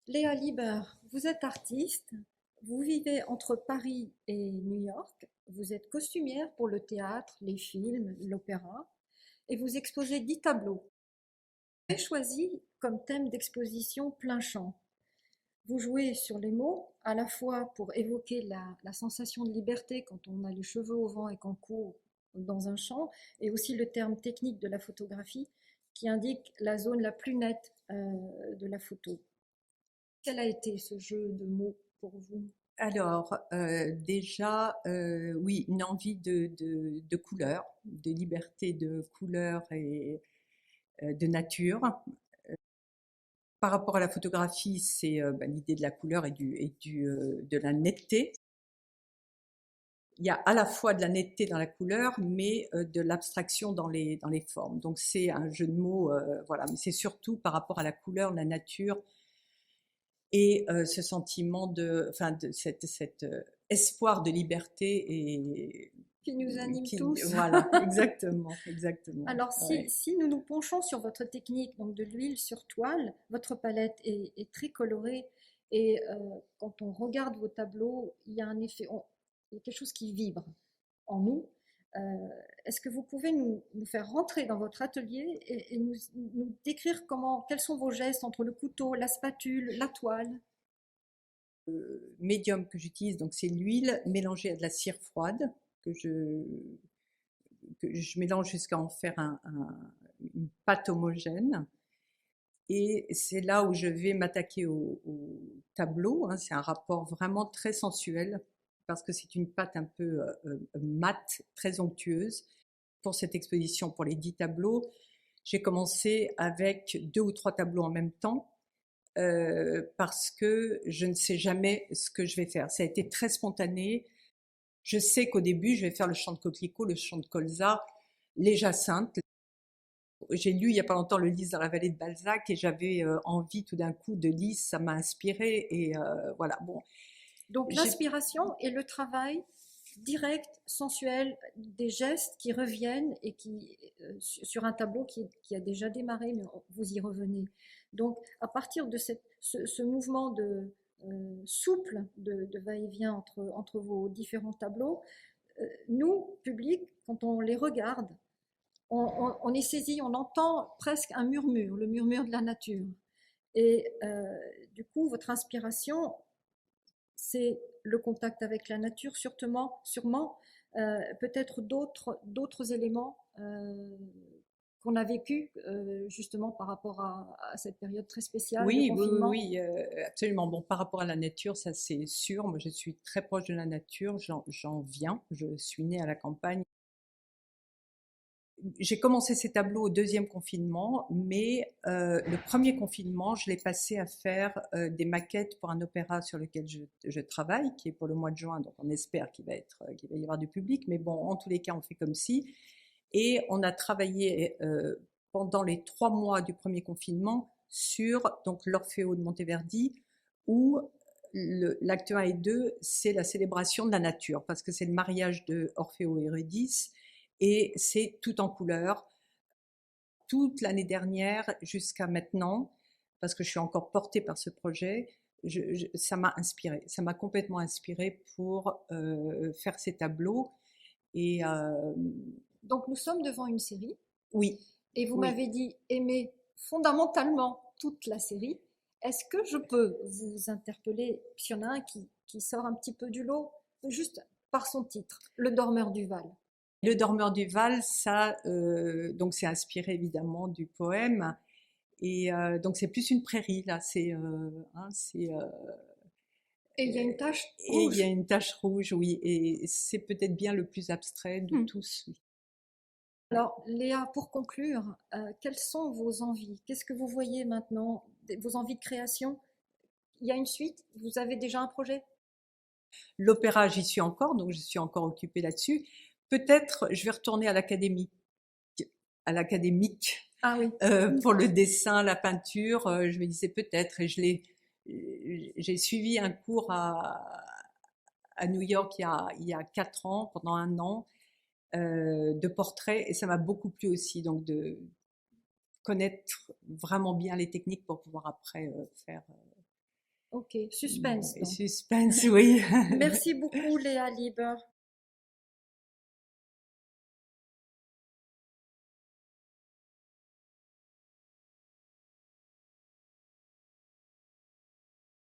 Léa Liber, vous êtes artiste, vous vivez entre Paris et New York, vous êtes costumière pour le théâtre, les films, l'opéra, et vous exposez 10 tableaux. Vous avez choisi comme thème d'exposition plein champ. Vous jouez sur les mots, à la fois pour évoquer la sensation de liberté quand on a les cheveux au vent et qu'on court dans un champ, et aussi le terme technique de la photographie qui indique la zone la plus nette de la photo. Quel a été ce jeu de mots pour vous? Alors, déjà, oui, une envie de couleur, de liberté de couleur et de nature. Par rapport à la photographie, c'est l'idée de la couleur de la netteté. Il y a à la fois de la netteté dans la couleur, mais de l'abstraction dans les formes. Donc c'est un jeu de mots, voilà. Mais c'est surtout par rapport à la couleur, la nature et ce sentiment de espoir de liberté et Qui nous anime qui, tous. voilà, exactement, exactement. Alors, si, Ouais. si nous nous penchons sur votre technique, donc de l'huile sur toile, votre palette est très colorée et quand on regarde vos tableaux, il y a un effet, il y a quelque chose qui vibre en nous. Euh, Est-ce que vous pouvez nous faire rentrer dans votre atelier et nous décrire quels sont vos gestes entre le couteau, la spatule, la toile? Médium que j'utilise, donc c'est l'huile mélangée à de la cire froide que je mélange jusqu'à en faire une pâte homogène. Et c'est là où je vais m'attaquer au tableau, hein. C'est un rapport vraiment très sensuel parce que c'est une pâte un peu mate, très onctueuse. Pour cette exposition, pour les 10 tableaux, j'ai commencé avec 2 ou 3 tableaux en même temps parce que je ne sais jamais ce que je vais faire. Ça a été très spontané. Je sais qu'au début, je vais faire le chant de coquelicot, le chant de colza, les jacinthes. J'ai lu il y a pas longtemps le Lys dans la vallée de Balzac et j'avais envie tout d'un coup de Lys, ça m'a inspiré et voilà. Bon, Donc j'ai l'inspiration et le travail direct, sensuel, des gestes qui reviennent et sur un tableau qui a déjà démarré, mais vous y revenez. Donc à partir de ce mouvement souple de va-et-vient entre vos différents tableaux, nous, public, quand on les regarde, on est saisi, on entend presque un murmure, le murmure de la nature. Et du coup, votre inspiration, c'est le contact avec la nature, sûrement peut-être d'autres éléments qu'on a vécu justement par rapport à cette période très spéciale de oui, oui, oui, confinement. oui, absolument. Bon, par rapport à la nature, ça c'est sûr. Moi, je suis très proche de la nature. J'en viens. Je suis née à la campagne. J'ai commencé ces tableaux au deuxième confinement, mais le premier confinement, je l'ai passé à faire des maquettes pour un opéra sur lequel je travaille, qui est pour le mois de juin, donc on espère qu'il va y avoir du public, mais bon, en tous les cas, on fait comme si. Et on a travaillé pendant les 3 mois du premier confinement sur donc l'Orfeo de Monteverdi, où l'acte 1 et 2, c'est la célébration de la nature, parce que c'est le mariage de Orfeo et Eurydice, et c'est tout en couleur. Toute l'année dernière jusqu'à maintenant, parce que je suis encore portée par ce projet, ça m'a inspirée, ça m'a complètement inspirée pour faire ces tableaux. Et Donc nous sommes devant une série oui, et vous oui, m'avez dit aimer fondamentalement toute la série. Est-ce que je peux vous interpeller, s'il y en a un qui sort un petit peu du lot, juste par son titre, Le Dormeur du Val? Le Dormeur du Val, ça, donc c'est inspiré évidemment du poème. Et donc c'est plus une prairie là, Et il y a une tache et il y a rouge. une tache rouge, oui, et c'est peut-être bien le plus abstrait de Hmm. tous. Oui. Alors, Léa, pour conclure, quelles sont vos envies? Qu'est-ce que vous voyez maintenant? Vos envies de création? Il y a une suite? Vous avez déjà un projet? L'opéra, j'y suis encore, donc je suis encore occupée là-dessus. Peut-être je vais retourner à l'académique Ah oui. pour le dessin, la peinture. Je me disais peut-être, et j'ai suivi un cours à New York il y a 4 ans, pendant un an, de portrait, et ça m'a beaucoup plu aussi, donc de connaître vraiment bien les techniques pour pouvoir après faire. Ok, suspense donc. Suspense, oui. Merci beaucoup Léa Lieber.